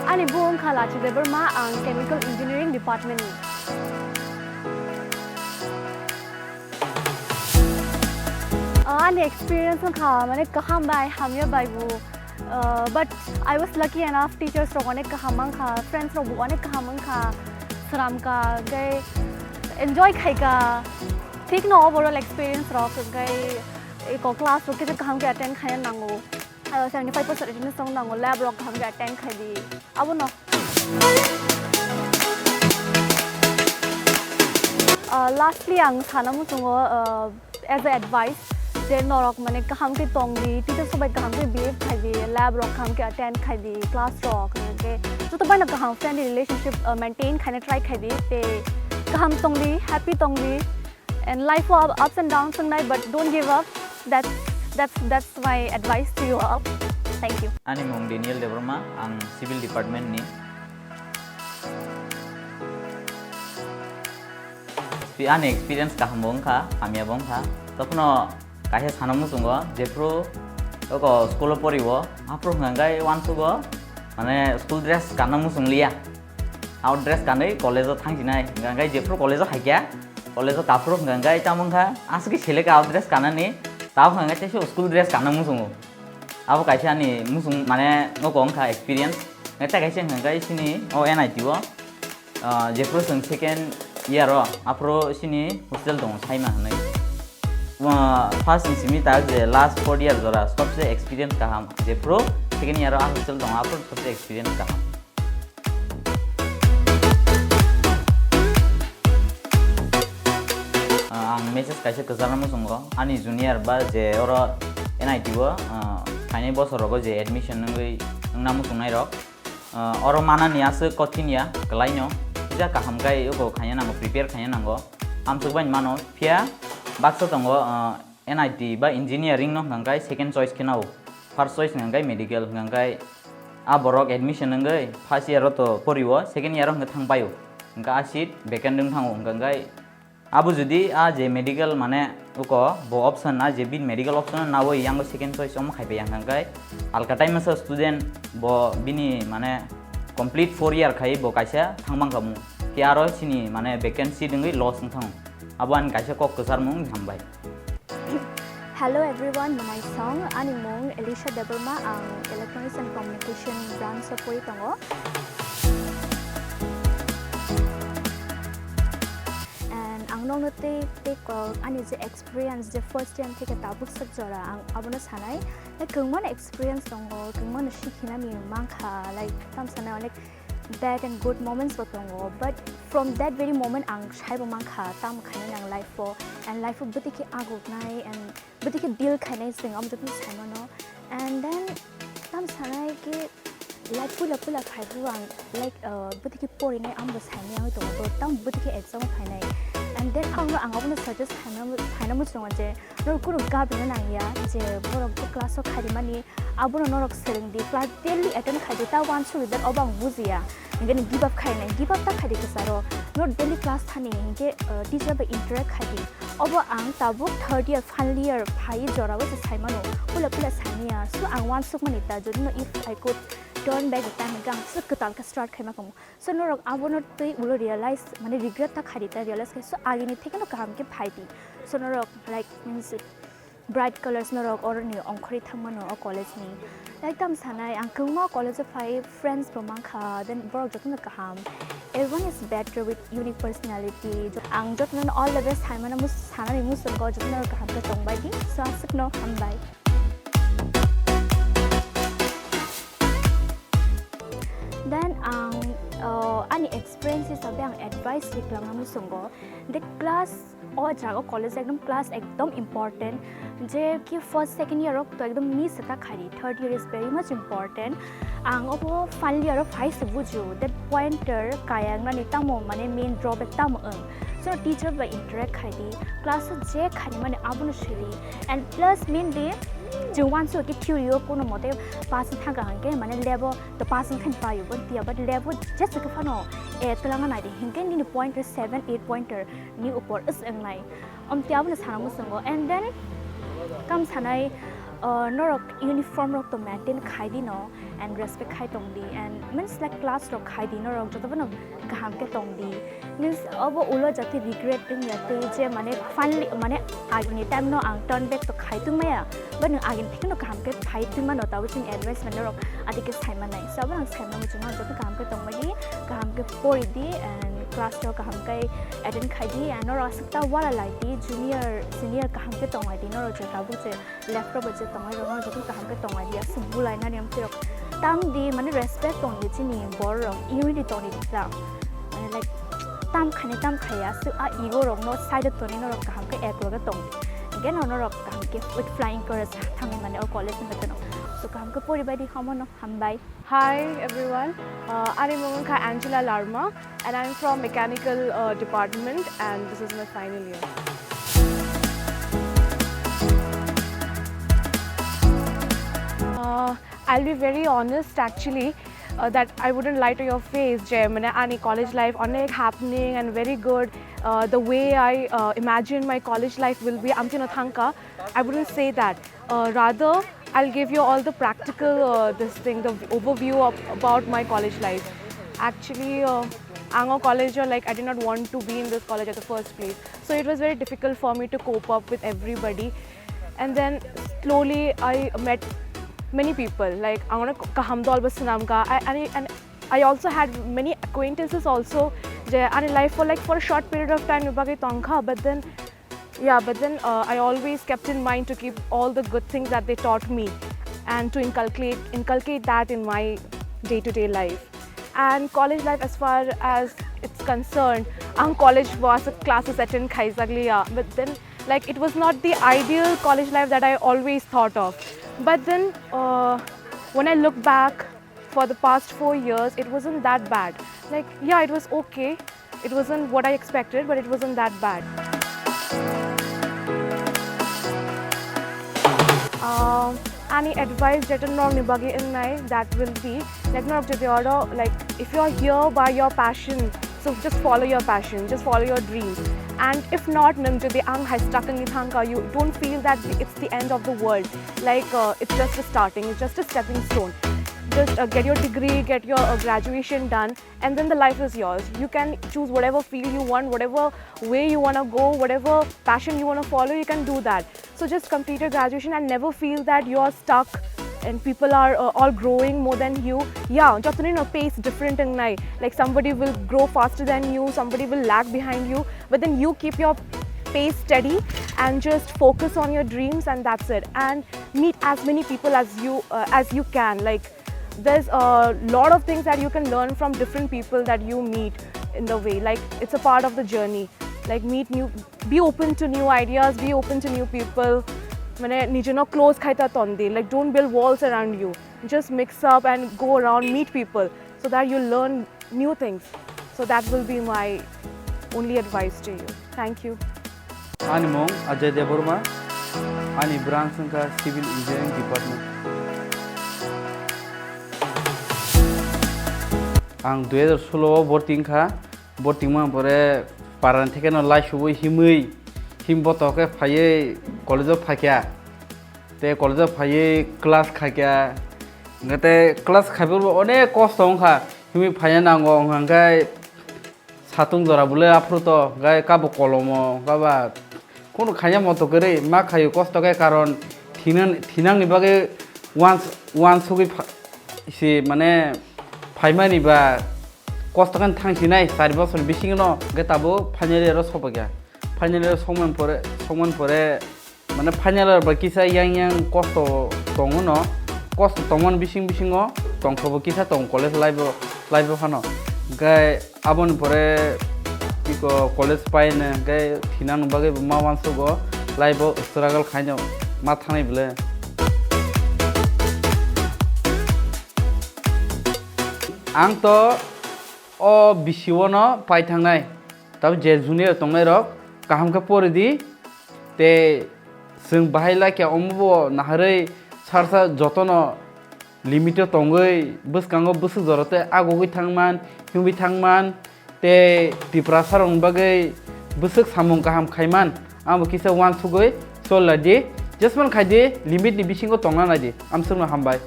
Ani buong kala chide berma ang chemical engineering department ni. Ani experience ka mane kaham bai hamya bai bu. But I was lucky enough teachers ro onek kahamang ka friends ro bu onek kahamang ka saram ka gai enjoy khai ka ठीक न overall experience ro gai eko class ro kite kaham ke attend khai nango 75% attendance song nango lab ro kaham ke attend khai di abo no lastly ang thana mu sungo as a advice जे नरक माने कहम के तोंगी teacher सबाय कहम के behave खाइदी lab रो कहम के attend खाइदी class रो के तो तबाय न कहम friendly relationship maintain खाने try खाइदी ते कहम तोंगी happy तोंगी and life will ups and downs tonight but don't give up that's my advice to you all thank you ani mong Daniel Debrma ang civil department ni ani experience kaham bong kha amya bong kha topno kahe sanam sungo jepro oko school poribo apro ngangai wan sugo mane school dress kanam sunglia out dress kanai college thangsinai ngangai jepro college haikya college kapro ngangai chamungkha aski chele ka out dress kanani tao ngangai teso school dress kanam sungo abo kaise ani musung mane ngokong kha experience ngata kaise ngangai sini o NIT wo jepro sung second year ro apro sini hostel dong saima hanai first simi tag the last 4 years jora सबसे experience का हम जे pro second year आ hostel दो आप सबसे experience का हम आं message कैसे कजार नमु संगो आनी junior बा जे और NIT वो फाइनल बॉस रोगो जे admission नंगै नमु संगनाय रो और माना नियास कथिनिया गलाइनो जा का हम गाय को खाया नांगो prepare खाया नांगो हम सुबाइन मानो फिया bakso tongo NIT ba engineering no ngangai second choice kinau first choice ngangai medical ngangai a borok admission ngangai first year to poriwo second year ngai thangpayo ngai a seat vacant ding thango ngangai abu judi a je medical mane uko bo option a je bin medical option na wo yang second choice om khaibe yang ngangai alka time sa student bo bini mane complete 4 year khai bo kaisa thangmang kamu ki aro sini mane vacancy dingai loss thang aban kaisa kok kesar mung hambai Hello everyone my song ani mong Elisha Deberma ang electronics and communication branch sa poi tongo and ang nong note take ani je experience je first time take tabuk sa jora ang abona sanai like kungman experience tongo kungman shikhina mi mangkha like tam sanai like bad and good moments batongo but from that very moment ang shai bamang kha tam khane nang life for and life for butiki aguk nai and butiki deal khane sing am jupi saino no and then tam sanai ki life pula khai buang like butiki pori nai am ba saini ang to tam butiki exam khai and then ang abuna suggest khana mu chong je ro kuru ga bin nang ya je borok class o khari mani abuna norok selling di class daily attend khai ta one through that obang buzia ngani give up khai nai give up ta khai ke saro no daily class thani nge teacher ba interact khai obo ang tabuk third year final year phai jora wa sai mano pula sania so ang one suk mani ta jo no if I could turn back the time gang so katal ka start khai ma kamu so norok abono tui ulo realize mane regret ta khai ta realize kai so agini theke no kam ke phai di so norok like means bright colors norok or ni ongkhori thangmano o college ni like tam sanai ang kungma college of five friends pamangkha then borok jotna kaham everyone is better with unique personality ang jotna all the best time na mus sanani mus go jotna kaham ka tongbai di so asik no hambai then ani experiences sabi ang advice liklang namu sungo the class o jago college ekdom class ekdom important je ki first second year to ekdom miss ta khari third year is very much important ang obo final year of high subuju that pointer kayang na nitamo mane main drawback tamo so teacher by interact khadi class je khani mane abunu shili and plus mainly Juwan so ki theory ko no mote pass tha ga hange mane level the passing kan pa yu but dia but level just ka fano e tlang na de hinken ni pointer 7 8 pointer ni upor is ang nai tia bna sana mu sungo and then kam sanai norok uniform rok to maintain khai di no and respect khai tong di and means like class rok khai di no rok joto bono gaham ke tong di means obo ulo jati regret ting yate je mane finally mane agni time no ang turn back to khai tu maya but no agin thik no gaham ke khai tu ma no ta waching advice man rok adi ke sai man nai so bang sai no chunga joto gaham ke tong magi gaham ke pori di and class ro gaham ke attend khai di and no sakta wala lai di junior senior gaham ke tong ai di no ro jota bu je left ro je tong ai ro joto gaham ke tong ai di sumbu lai na niam tirok tam di mane respect tong di chini bor ro unity tong di ta like tam khaya su a ego ro no side to ni no ro gaham ke ek ro ga tong again no ro gaham ke with flying colors thang mane or college me no so gaham ke pori bai di khamo no hambai. Hi everyone, I'm Angela Larma and I'm from mechanical department and this is my final year. I'll be very honest actually that I wouldn't lie to your face. Ani college life onek happening and very good. The way I imagine my college life will be amtino I wouldn't say that. Rather, I'll give you all the practical the overview about my college life. Actually, Ango college, like I did not want to be in this college at the first place. So it was very difficult for me to cope up with everybody. And then slowly I met many people. Like and I also had many acquaintances also. In life for a short period of time, but then I always kept in mind to keep all the good things that they taught me and to inculcate that in my day-to-day life. And college life, as far as it's concerned, college was a classes attend but then like it was not the ideal college life that I always thought of. But then when I look back for the past 4 years, it wasn't that bad. Like yeah, it was okay. It wasn't what I expected, but it wasn't that bad. Any advice that will be like if you're here by your passion, so just follow your passion, just follow your dreams. And if not, you don't feel that it's the end of the world. Like it's just a starting, it's just a stepping stone. Just get your degree, get your graduation done, and then the life is yours. You can choose whatever field you want, whatever way you want to go, whatever passion you want to follow, you can do that. So just complete your graduation and never feel that you are stuck and people are all growing more than you. Yeah, just pace different and like somebody will grow faster than you, somebody will lag behind you, but then you keep your pace steady and just focus on your dreams, and that's it. And meet as many people as you can. Like there's a lot of things that you can learn from different people that you meet in the way. Like it's a part of the journey. Like be open to new ideas, be open to new people. Close like don't build walls around you. Just mix up and go around, meet people so that you learn new things. So that will be my only advice to you. Thank you. Animong Ajay Deborma, Ani branch civil engineering department. Ang 2016 voting ma pore paran theke no lai subui him botoke phaye college of phakya te college of phaye class khakya ngate class khabur onek kost ongkha himi phaya nango ngai satung jora bule afruto gai kabo kolomo gaba kono khaya moto gere ma khayo kost ke karon thinang ni bage once sugi si mane फाइमानि बा कस्तकान थांसिनाय 4 बছর बिसिं न गेताबो final रो सपग्या final समन परे माने final बा किसा yang कस्त दङ न कस्त तमन बिसिं तंखबो किसा तंग कॉलेज लाइव फानो गाय आबन परे इको कॉलेज पाइने गाय थिनान बागे मा वानसुगो लाइव स्ट्रगल खाइनो मा थानाय बले आं तो बिसिवनो पाइ थांनाय तब जे जुनियर तंनाय रक काहामखा परिदि ते जों बाहायला के अमबो नाहरै सारसा जतन लिमिट तंगै बसकांगो बसु जरते आगोगै थांमान हिमि थांमान ते तिप्रा सारं बागै बसक सामं काहाम खायमान आमो किसा वान सुगै सोलादि जसमान खायदि लिमिट नि बिसिंगो तंना नायदि आमसोंनो हामबाय।